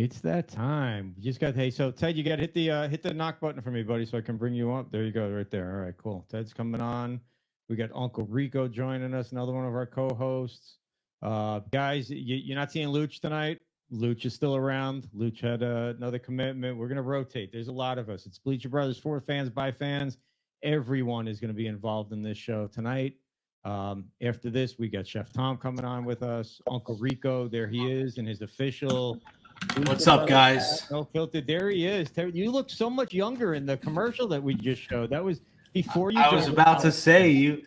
It's that time. You just got hey. So Ted, you got to hit the knock button for me, buddy, so I can bring you up. There you go, right there. All right, cool. Ted's coming on. We got Uncle Rico joining us, another one of our co-hosts. Guys, you're not seeing Luch tonight. Luch is still around. Luch had another commitment. We're gonna rotate. There's a lot of us. It's Bleacher Brothers for fans by fans. Everyone is going to be involved in this show tonight. After this, we got Chef Tom coming on with us. Uncle Rico, there he is in his official. What's up, guys? No filter. There he is. You look so much younger in the commercial that we just showed. That was before you. I was about to say you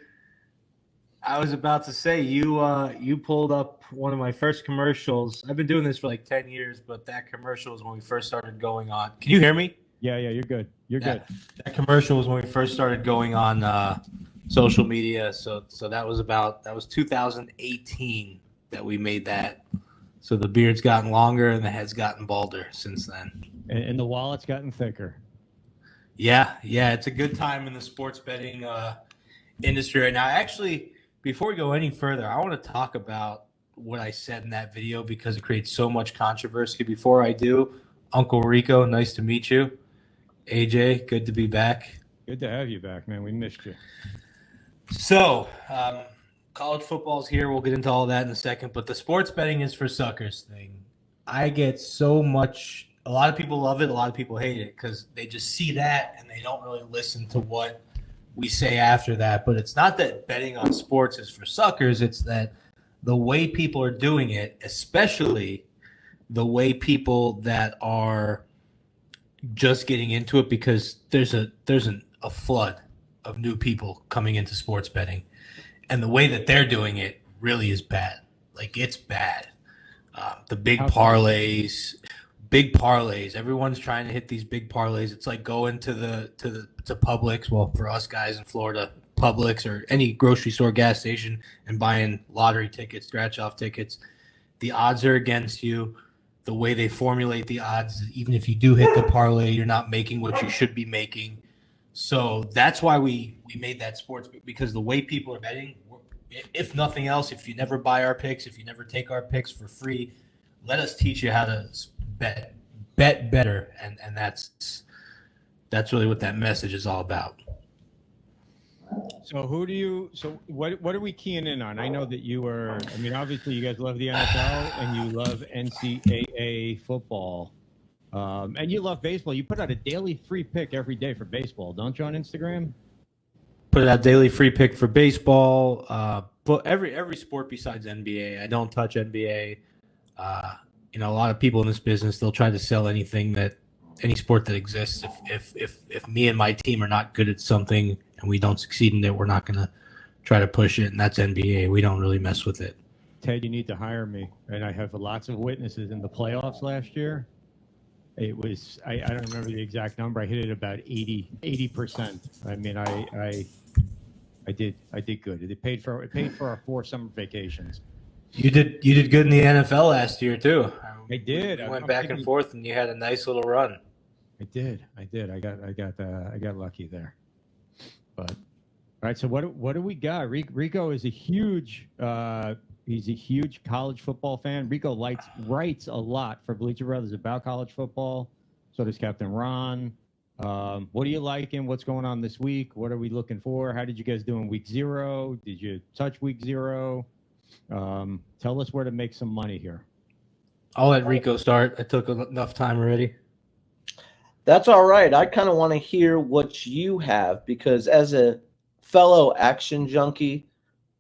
pulled up one of my first commercials. I've been doing this for like 10 years, but that commercial was when we first started going on. Can you hear me? Yeah, you're good. You're good. That commercial was when we first started going on social media. So that was 2018 that we made that. So the beard's gotten longer and the head's gotten balder since then. And the wallet's gotten thicker. Yeah, it's a good time in the sports betting industry right now. Actually, before we go any further, I want to talk about what I said in that video because it creates so much controversy. Before I do, Uncle Rico, nice to meet you. AJ, good to be back. Good to have you back, man. We missed you. So, college football's here. We'll get into all that in a second. But the sports betting is for suckers thing. I get so much – a lot of people love it. A lot of people hate it because they just see that and they don't really listen to what we say after that. But it's not that betting on sports is for suckers. It's that the way people are doing it, especially the way people that are – just getting into it because there's a flood of new people coming into sports betting, and the way that they're doing it really is bad. Like it's bad. The big parlays. Everyone's trying to hit these big parlays. It's like going to Publix. Well, for us guys in Florida, Publix or any grocery store, gas station, and buying lottery tickets, scratch off tickets. The odds are against you. The way they formulate the odds, even if you do hit the parlay, you're not making what you should be making. So that's why we made that sports, because the way people are betting, if nothing else, if you never buy our picks, if you never take our picks for free, let us teach you how to bet better. And that's really what that message is all about. So what are we keying in on? I know that obviously you guys love the NFL and you love NCAA football. And you love baseball. You put out a daily free pick every day for baseball, don't you, on Instagram? Put out daily free pick for baseball. But every sport besides NBA. I don't touch NBA. A lot of people in this business, they'll try to sell any sport that exists. If me and my team are not good at something and we don't succeed in it, we're not going to try to push it. And that's NBA. We don't really mess with it. Ted, you need to hire me. And I have lots of witnesses in the playoffs last year. It was, I don't remember the exact number. I hit it about 80%. I mean, I did good. It paid for our 4 summer vacations. You did good in the NFL last year too. I did. We went back and forth, and you had a nice little run. I did. I got lucky there. But all right. So what do we got? Rico is a huge college football fan. Rico writes a lot for Bleacher Brothers about college football. So does Captain Ron. What are you liking? What's going on this week? What are we looking for? How did you guys do in week 0? Did you touch week 0? Tell us where to make some money here. I'll let Rico start. I took enough time already. That's all right. I kind of want to hear what you have because as a fellow action junkie,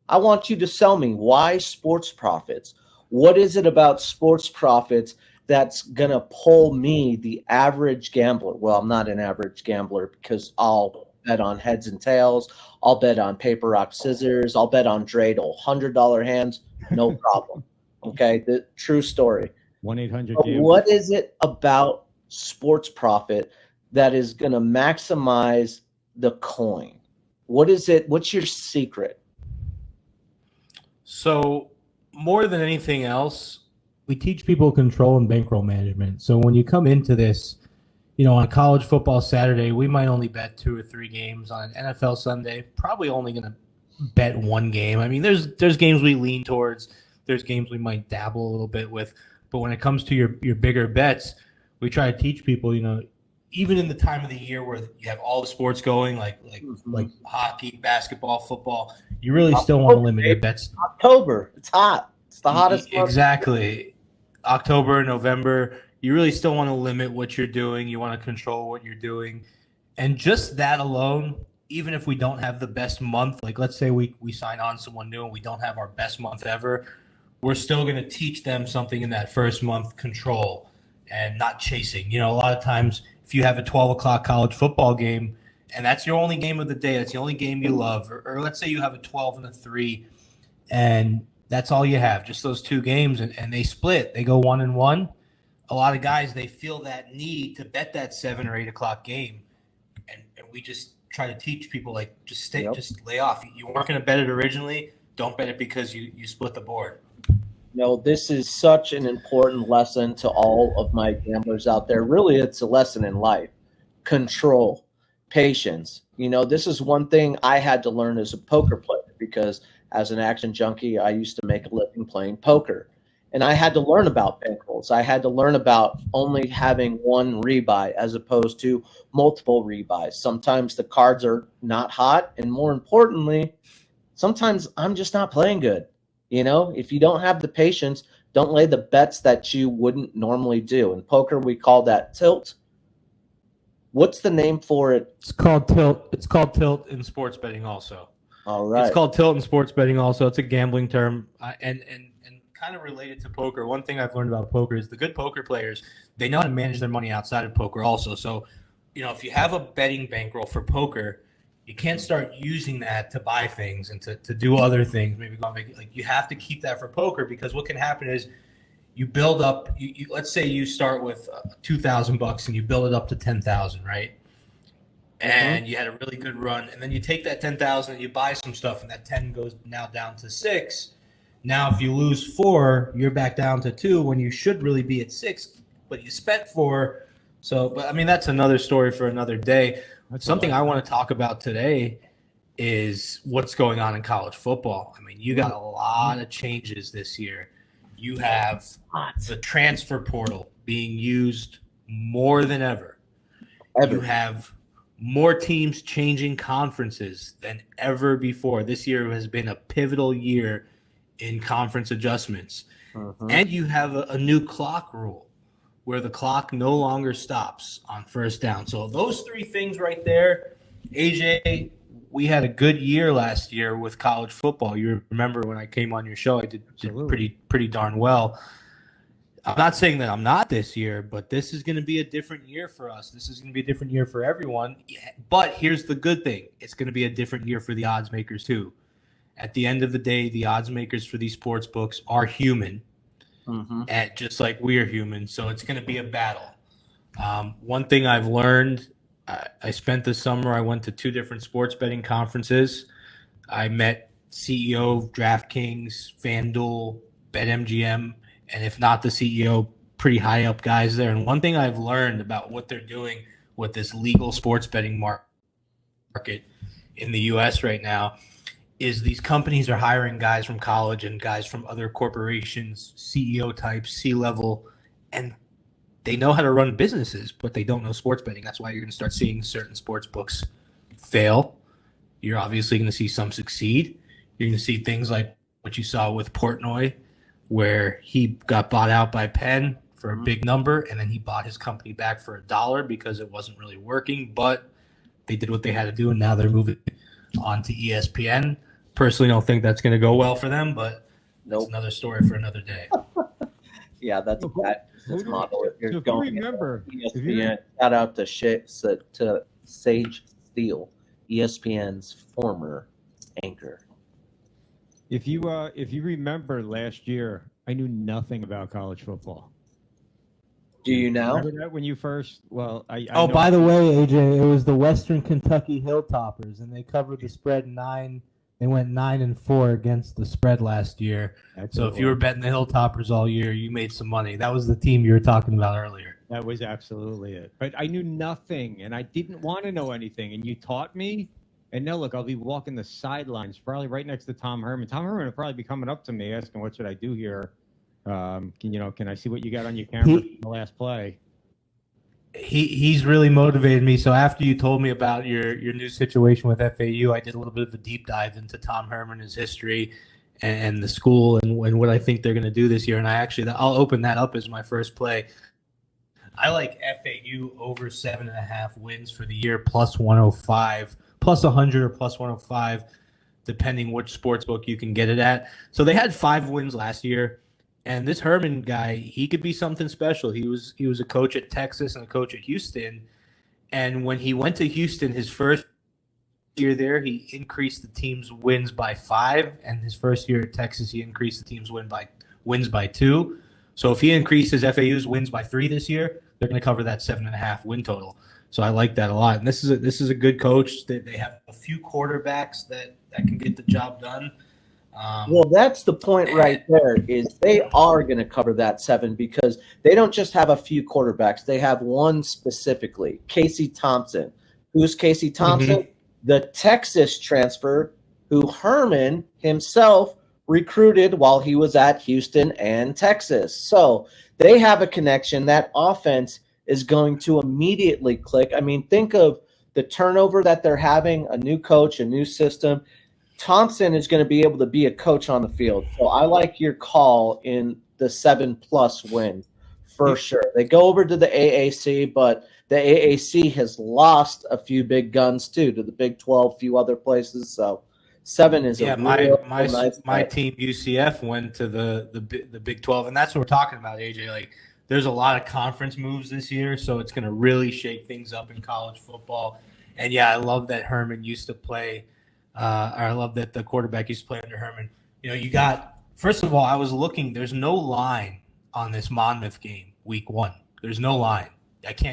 I want you to sell me why sports profits. What is it about sports profits that's going to pull me, the average gambler? Well, I'm not an average gambler because I'll bet on heads and tails. I'll bet on paper, rock, scissors. I'll bet on dreidel. $100 hands, no problem. Okay, the true story. 1-800. What is it about sports profit that is going to maximize the coin? What is it? What's your secret? So more than anything else, we teach people control and bankroll management. So when you come into this, on college football Saturday, we might only bet 2 or 3 games. On NFL Sunday, probably only going to bet 1 game. I mean, there's games we lean towards. There's games we might dabble a little bit with. But when it comes to your bigger bets, we try to teach people, even in the time of the year where you have all the sports going, like hockey, basketball, football, you really still want to limit your bets. October, it's hot. It's the hottest month. Exactly. October, November, you really still want to limit what you're doing. You want to control what you're doing. And just that alone, even if we don't have the best month, like let's say we sign on someone new and we don't have our best month ever, we're still going to teach them something in that first month, control and not chasing. A lot of times if you have a 12 o'clock college football game and that's your only game of the day, that's the only game you love, or let's say you have a 12 and a 3 and that's all you have, just those two games, and they split. They go 1-1. A lot of guys, they feel that need to bet that 7 or 8 o'clock game, and we just try to teach people, like, just lay off. You weren't going to bet it originally. Don't bet it because you split the board. This is such an important lesson to all of my gamblers out there. Really, it's a lesson in life. Control, patience. This is one thing I had to learn as a poker player, because as an action junkie, I used to make a living playing poker. And I had to learn about bankrolls. I had to learn about only having one rebuy as opposed to multiple rebuys. Sometimes the cards are not hot. And more importantly, sometimes I'm just not playing good. If you don't have the patience, don't lay the bets that you wouldn't normally do. In poker, we call that tilt. What's the name for it? It's called tilt. It's called tilt in sports betting also. All right. It's called tilt in sports betting also. It's a gambling term. And kind of related to poker, one thing I've learned about poker is the good poker players, they know how to manage their money outside of poker also. So, if you have a betting bankroll for poker, you can't start using that to buy things and to do other things. Maybe go make, like, you have to keep that for poker, because what can happen is you build up. You let's say you start with $2,000 and you build it up to 10,000, right? And you had a really good run, and then you take that 10,000 and you buy some stuff, and that 10 goes now down to 6. Now, if you lose 4, you're back down to 2 when you should really be at 6, but you spent 4. So, but I mean, that's another story for another day. Something I want to talk about today is what's going on in college football. I mean, you got a lot of changes this year. You have the transfer portal being used more than ever. You have more teams changing conferences than ever before. This year has been a pivotal year in conference adjustments. And you have a new clock rule where the clock no longer stops on first down. So those 3 things right there, AJ, we had a good year last year with college football. You remember when I came on your show, I did pretty darn well. I'm not saying that I'm not this year, but this is going to be a different year for us. This is going to be a different year for everyone. But here's the good thing. It's going to be a different year for the odds makers too. At the end of the day, the odds makers for these sports books are human, and just like we are human. So it's going to be a battle. One thing I've learned, I spent the summer, I went to 2 different sports betting conferences. I met CEO of DraftKings, FanDuel, BetMGM, and if not the CEO, pretty high up guys there. And one thing I've learned about what they're doing with this legal sports betting market in the U.S. right now is these companies are hiring guys from college and guys from other corporations, CEO types, C-level, and they know how to run businesses, but they don't know sports betting. That's why you're going to start seeing certain sports books fail. You're obviously going to see some succeed. You're going to see things like what you saw with Portnoy, where he got bought out by Penn for a big number, and then he bought his company back for $1 because it wasn't really working, but they did what they had to do, and now they're moving on to ESPN. Personally, don't think that's going to go well for them, but that's another story for another day. Yeah, that's a bad business model. If you're going remember, ESPN, shout out to Sage Steele, ESPN's former anchor. If you remember last year, I knew nothing about college football. Do you now? Remember that when you first? Well, I Oh, know- by the way, AJ, it was the Western Kentucky Hilltoppers, and they covered the spread 9. They went 9-4 against the spread last year. So if you were betting the Hilltoppers all year, you made some money. That was the team you were talking about earlier. That was absolutely it. But I knew nothing, and I didn't want to know anything. And you taught me. And now, look, I'll be walking the sidelines, probably right next to Tom Herman. Tom Herman will probably be coming up to me asking, what should I do here? Can I see what you got on your camera from the last play? He's really motivated me. So after you told me about your new situation with FAU, I did a little bit of a deep dive into Tom Herman, his history, and the school, and what I think they're going to do this year. And I'll open that up as my first play. I like FAU over 7.5 wins for the year, plus 105, plus 100 or plus 105, depending which sports book you can get it at. So they had 5 wins last year. And this Herman guy, he could be something special. He was a coach at Texas and a coach at Houston. And when he went to Houston, his first year there, he increased the team's wins by 5. And his first year at Texas, he increased the team's wins by 2. So if he increases FAU's wins by 3 this year, they're going to cover that 7.5 win total. So I like that a lot. And this is a good coach. They have a few quarterbacks that can get the job done. Well, that's the point right there, is they are going to cover that 7 because they don't just have a few quarterbacks. They have one specifically, Casey Thompson. Who's Casey Thompson? Mm-hmm. The Texas transfer who Herman himself recruited while he was at Houston and Texas. So they have a connection. That offense is going to immediately click. I mean, think of the turnover that they're having, a new coach, a new system. Thompson is going to be able to be a coach on the field. So I like your call in the 7+ wins for sure. They go over to the AAC, but the AAC has lost a few big guns too, to the Big 12, few other places. So 7 is my team UCF went to the Big 12, and that's what we're talking about, AJ. Like, there's a lot of conference moves this year, so it's going to really shake things up in college football. And yeah, I love that Herman used to play. I love that the quarterback used to play under Herman. You got, first of all, I was looking. There's no line on this Monmouth game, week 1. There's no line.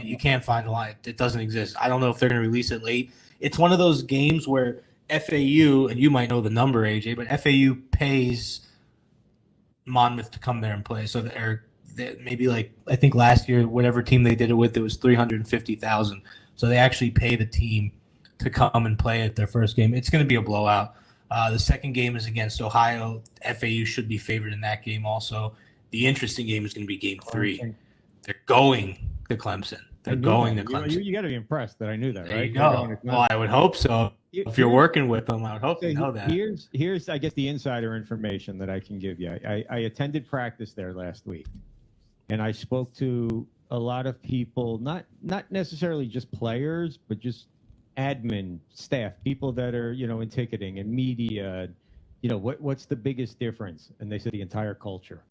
You can't find a line. It doesn't exist. I don't know if they're going to release it late. It's one of those games where FAU, and you might know the number, AJ, but FAU pays Monmouth to come there and play. So they're maybe, like, I think last year, whatever team they did it with, it was $350,000. So they actually pay the team to come and play at their first game. It's going to be a blowout. The second game is against Ohio. FAU should be favored in that game also. The interesting game is going to be game 3. They're going to Clemson. They're going to Clemson. You got to be impressed that I knew that, right? There you go. Well, I would hope so. If you're working with them, I would hope you know that. Here's, I guess, the insider information that I can give you. I attended practice there last week, and I spoke to a lot of people, not necessarily just players, but just admin staff, people that are, in ticketing and media. What's the biggest difference? And they said the entire culture.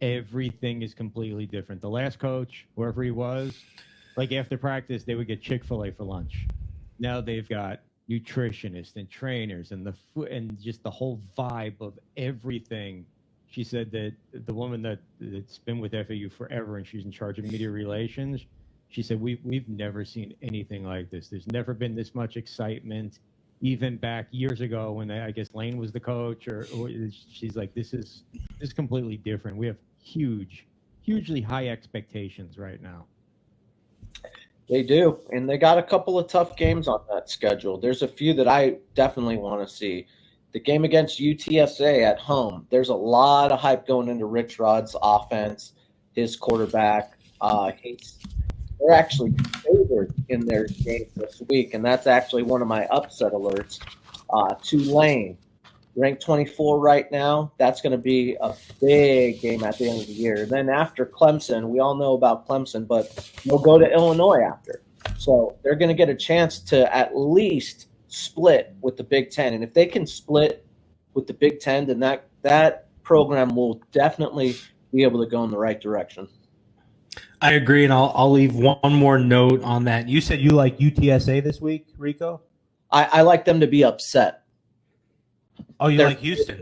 Everything is completely different. The last coach, wherever he was, like after practice, they would get Chick-fil-A for lunch. Now they've got nutritionists and trainers and just the whole vibe of everything. She said that the woman that's been with FAU forever and she's in charge of media relations, she said, we've never seen anything like this. There's never been this much excitement, even back years ago when I guess Lane was the coach. Or she's like, this is completely different. We have hugely high expectations right now. They do, and they got a couple of tough games on that schedule. There's a few that I definitely want to see. The game against UTSA at home, there's a lot of hype going into Rich Rod's offense, his quarterback. They're actually favored in their game this week, and that's actually one of my upset alerts. Tulane, ranked 24 right now. That's going to be a big game at the end of the year. Then after Clemson, we all know about Clemson, but we'll go to Illinois after. So they're going to get a chance to at least split with the Big Ten. And if they can split with the Big Ten, then that program will definitely be able to go in the right direction. I agree, and I'll leave one more note on that. You said you like UTSA this week, Rico? I like them to be upset. Oh, you like Houston?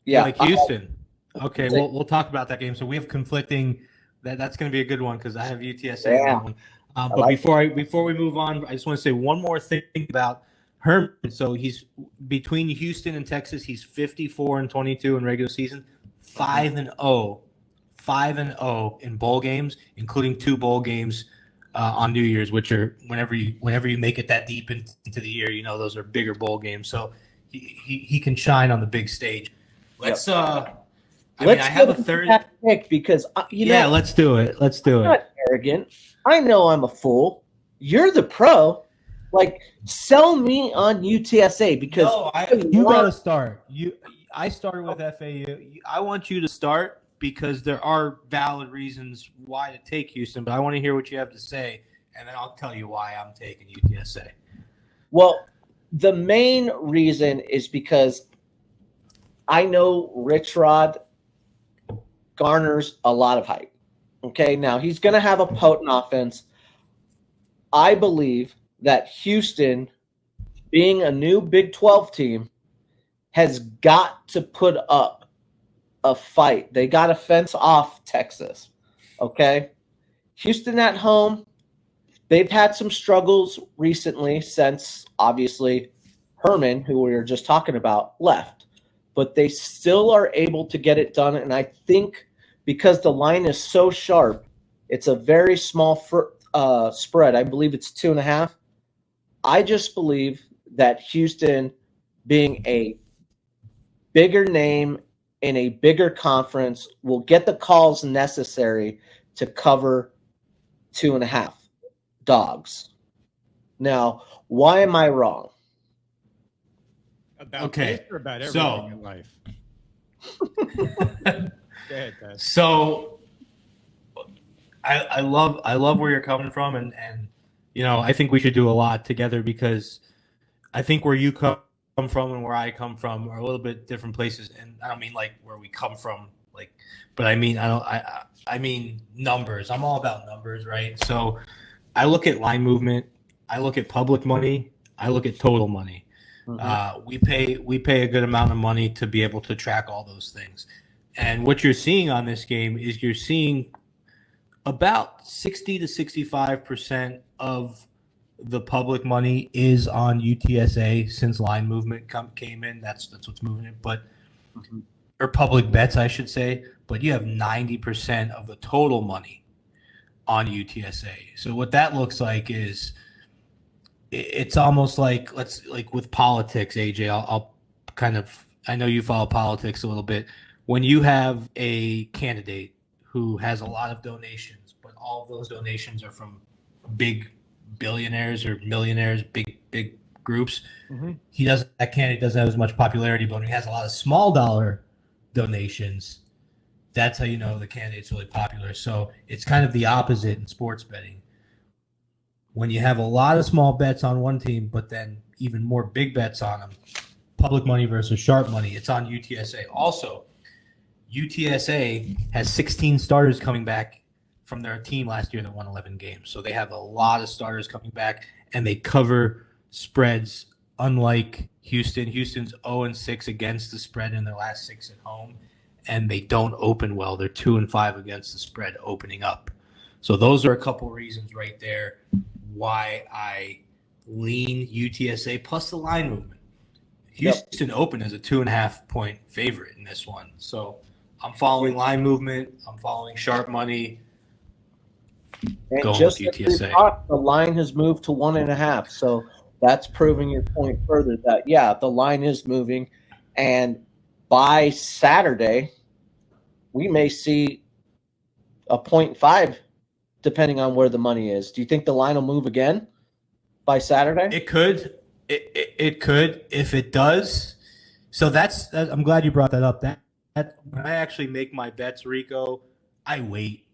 Yeah. You like Houston. Okay, we'll talk about that game. So we have conflicting. That's going to be a good one because I have UTSA in that one. But before we move on, I just want to say one more thing about Herman. So he's between Houston and Texas. He's 54-22 in regular season, 5-0 in bowl games, including 2 bowl games on New Year's, which are whenever you make it that deep into the year, those are bigger bowl games. So he can shine on the big stage. Let's Let's I have a go third. that pick because Let's do it. Let's do I'm it. not arrogant. I know I'm a fool. You're the pro. Like, sell me on UTSA because No, you got to start. I started with FAU. I want you to start because there are valid reasons why to take Houston, but I want to hear what you have to say, and then I'll tell you why I'm taking UTSA. Well, the main reason is because I know Rich Rod garners a lot of hype. Okay, now he's going to have a potent offense. I believe that Houston, being a new Big 12 team, has got to put up a fight. They got to fence off Texas. Okay, Houston at home, they've had some struggles recently since, obviously, Herman, who we were just talking about, left. But they still are able to get it done. And I think because the line is so sharp, it's a very small spread. I believe it's 2.5. I just believe that Houston, being a bigger name in a bigger conference, will get the calls necessary to cover 2.5 dogs. Now, why am I wrong? About this or about everything in life? Go ahead, Ted. So I love where you're coming from, and I think we should do a lot together because I think where you come from and where I come from are a little bit different places, and I don't mean like where we come from, but I mean I mean numbers. I'm all about numbers, right? So I look at line movement, I look at public money, I look at total money. Mm-hmm. We pay a good amount of money to be able to track all those things. And what you're seeing on this game is you're seeing about 60 to 65% of the public money is on UTSA since line movement came in. That's what's moving it. But or public bets, I should say. But you have 90% of the total money on UTSA. So what that looks like is it's almost like with politics, AJ. I'll kind of, I know you follow politics a little bit. When you have a candidate who has a lot of donations, but all of those donations are from big billionaires or millionaires, big groups, that candidate doesn't have as much popularity. But when he has a lot of small dollar donations, that's how you know the candidate's really popular. So it's kind of the opposite in sports betting. When you have a lot of small bets on one team, but then even more big bets on them, public money versus sharp money, it's on UTSA. Also, UTSA has 16 starters coming back from their team last year that won 11 games. So they have a lot of starters coming back, and they cover spreads unlike Houston. Houston's 0-6 against the spread in their last 6 at home, and they don't open well. They're 2-5 against the spread opening up. So those are a couple reasons right there why I lean UTSA plus the line movement. Houston opened as a 2.5-point favorite in this one. So I'm following line movement. I'm following sharp money. And going just with as we UTSA. talked, the line has moved to 1.5. So that's proving your point further that, the line is moving. And by Saturday, we may see a 0.5 depending on where the money is. Do you think the line will move again by Saturday? It could. It could if it does. So that's I'm glad you brought that up. That when I actually make my bets, Rico, I wait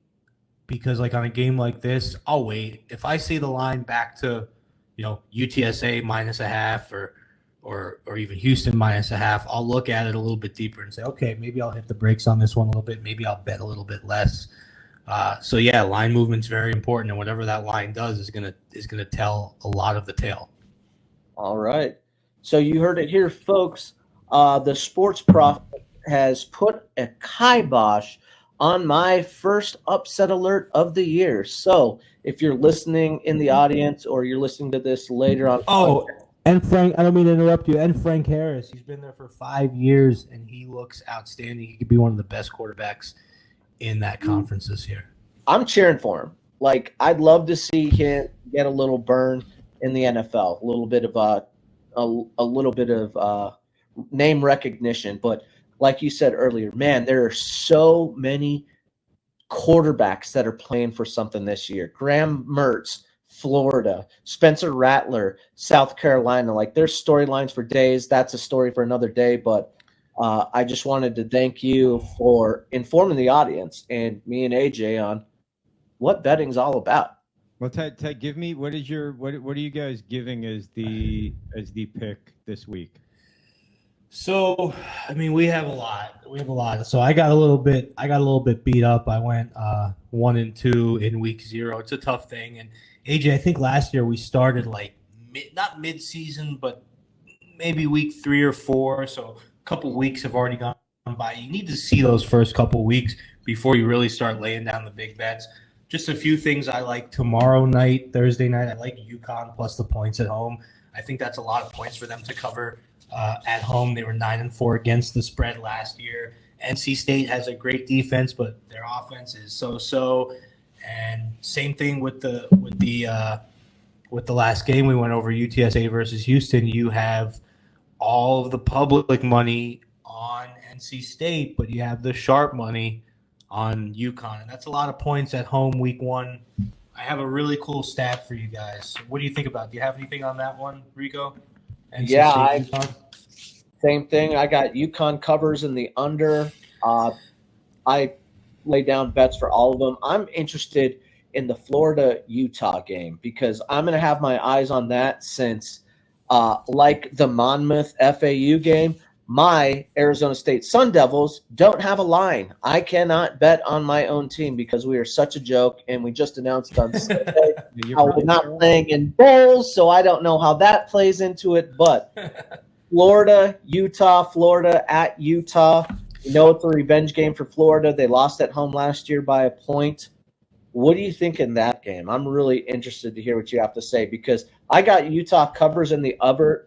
because like on a game like this, I'll wait. If I see the line back to, UTSA -0.5 or even Houston -0.5, I'll look at it a little bit deeper and say, okay, maybe I'll hit the brakes on this one a little bit. Maybe I'll bet a little bit less. So line movement's very important, and whatever that line does is gonna tell a lot of the tale. All right. So you heard it here, folks. The Sports Prophet has put a kibosh on my first upset alert of the year. So if you're listening in the audience or you're listening to this later on. Oh, and Frank, I don't mean to interrupt you. And Frank Harris, he's been there for 5 years, and he looks outstanding. He could be one of the best quarterbacks in that conference this year. I'm cheering for him. Like, I'd love to see him get a little burn in the NFL, a little bit of name recognition. But like you said earlier, man, there are so many quarterbacks that are playing for something this year. Graham Mertz, Florida, Spencer Rattler, South Carolina. Like, there's storylines for days. That's a story for another day. But I just wanted to thank you for informing the audience and me and AJ on what betting's all about. Well, Ted, give me what are you guys giving as the pick this week? So, I mean, we have a lot. So I got a little bit beat up. I went 1-2 in week 0. It's a tough thing. And AJ, I think last year we started like not mid-season, but maybe week 3 or 4. So a couple weeks have already gone by. You need to see those first couple weeks before you really start laying down the big bets. Just a few things I like tomorrow night, Thursday night. I like UConn plus the points at home. I think that's a lot of points for them to cover. At home, they were 9-4 against the spread last year. NC State has a great defense, but their offense is so-so. And same thing with the last game we went over, UTSA versus Houston. You have all of the public money on NC State, but you have the sharp money on UConn, and that's a lot of points at home week 1. I have a really cool stat for you guys. What do you think about it? Do you have anything on that one, Rico? Yeah, same thing. I got UConn covers in the under. I laid down bets for all of them. I'm interested in the Florida-Utah game because I'm going to have my eyes on that since, like the Monmouth FAU game, my Arizona State Sun Devils don't have a line. I cannot bet on my own team because we are such a joke, and we just announced on Sunday how we're not playing in bowls, so I don't know how that plays into it. But Florida at Utah. You know it's a revenge game for Florida. They lost at home last year by a point. What do you think in that game? I'm really interested to hear what you have to say because I got Utah covers in the under.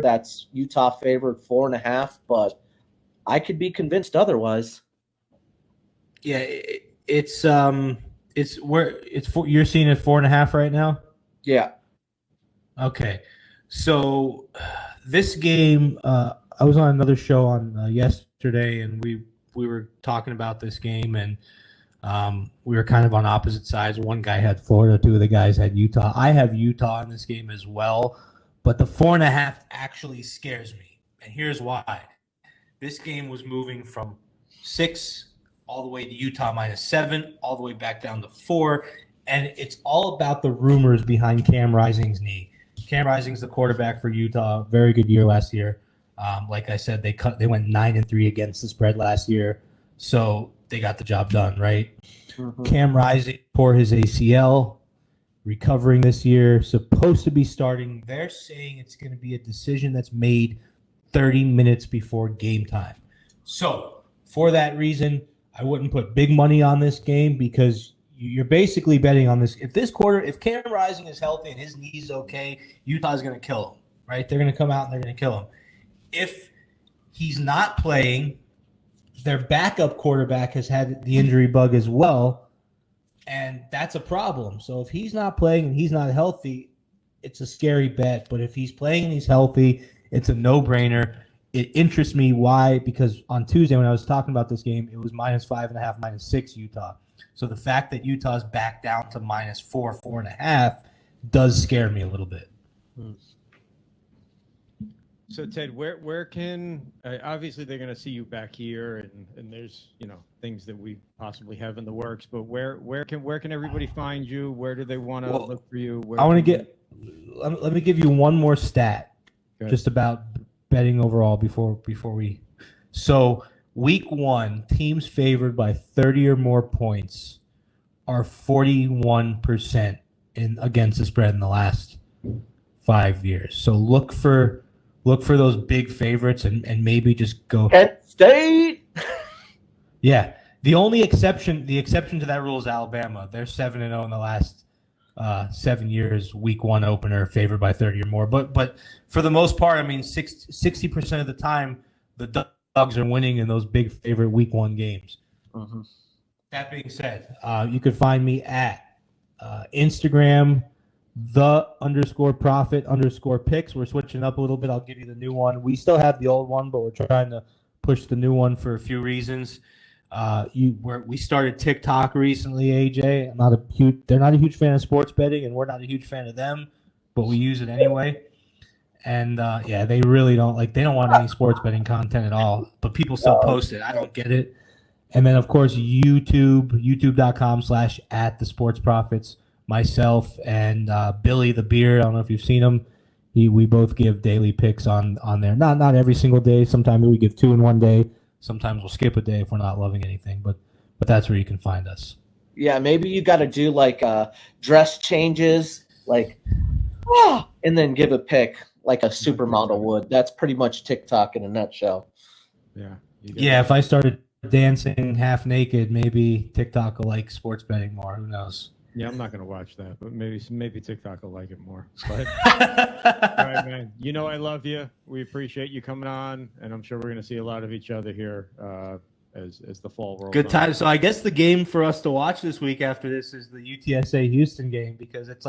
That's Utah favored 4.5, but I could be convinced otherwise. Yeah, you're seeing it 4.5 right now. Yeah. Okay, so this game, I was on another show on yesterday, and we were talking about this game, and we were kind of on opposite sides. One guy had Florida, 2 of the guys had Utah. I have Utah in this game as well, but the 4.5 actually scares me, and here's why. This game was moving from 6 all the way to Utah -7, all the way back down to 4, and it's all about the rumors behind Cam Rising's knee. Cam Rising's the quarterback for Utah. Very good year last year. Like I said, they went 9-3 against the spread last year, so they got the job done, right? Mm-hmm. Cam Rising tore his ACL, recovering this year, supposed to be starting. They're saying it's going to be a decision that's made 30 minutes before game time. So for that reason, I wouldn't put big money on this game because you're basically betting on this. If Cam Rising is healthy and his knee's okay, Utah's going to kill him, right? They're going to come out and they're going to kill him. If he's not playing, their backup quarterback has had the injury bug as well, and that's a problem. So if he's not playing and he's not healthy, it's a scary bet. But if he's playing and he's healthy, it's a no-brainer. It interests me. Why? Because on Tuesday when I was talking about this game, it was -5.5, -6 Utah. So the fact that Utah's back down to -4, 4.5 does scare me a little bit. So Ted, where can obviously they're going to see you back here, and there's things that we possibly have in the works, but where can everybody find you? Where do they want to look for you? Let me give you one more stat, just about betting overall before we. So week 1, teams favored by 30 or more points are 41% against the spread in the last 5 years. So look for those big favorites and maybe just go Kent State. Yeah. The exception to that rule is Alabama. They're 7-0 in the last 7 years, week 1 opener, favored by 30 or more. But for the most part, I mean, 60% of the time, the Dogs are winning in those big favorite week 1 games. Mm-hmm. That being said, you could find me at Instagram, _profit_picks. We're switching up a little bit. I'll give you the new one. We still have the old one, but we're trying to push the new one for a few reasons. We started TikTok recently, AJ. They're not a huge fan of sports betting, and we're not a huge fan of them, but we use it anyway. And they really they don't want any sports betting content at all, but people still post it. I don't get it. And then of course youtube.com/@thesportsprofits. Myself and Billy the Beard. I don't know if you've seen him. We both give daily picks on there. Not every single day. Sometimes we give 2 in one day. Sometimes we'll skip a day if we're not loving anything. But that's where you can find us. Yeah, maybe you got to do dress changes, and then give a pick like a supermodel would. That's pretty much TikTok in a nutshell. Yeah. Yeah, if I started dancing half naked, maybe TikTok will like sports betting more. Who knows? Yeah, I'm not gonna watch that, but maybe TikTok will like it more. But all right, man. You know I love you. We appreciate you coming on, and I'm sure we're gonna see a lot of each other here as the fall rolls. Good time. So I guess the game for us to watch this week after this is the UTSA Houston game because it's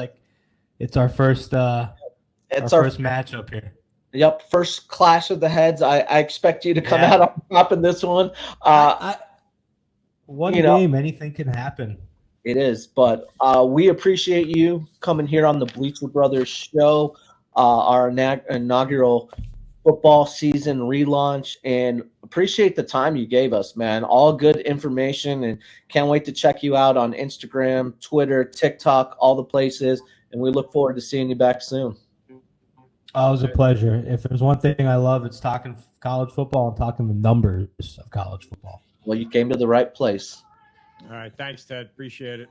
our first first matchup here. Yep, first clash of the heads. I expect you to come out on top in this one. One game, anything can happen. It is, but we appreciate you coming here on the Bleacher Brothers show, our inaugural football season relaunch, and appreciate the time you gave us, man. All good information, and can't wait to check you out on Instagram, Twitter, TikTok, all the places, and we look forward to seeing you back soon. Oh, it was a pleasure. If there's one thing I love, it's talking college football and talking the numbers of college football. Well, you came to the right place. All right. Thanks, Ted. Appreciate it.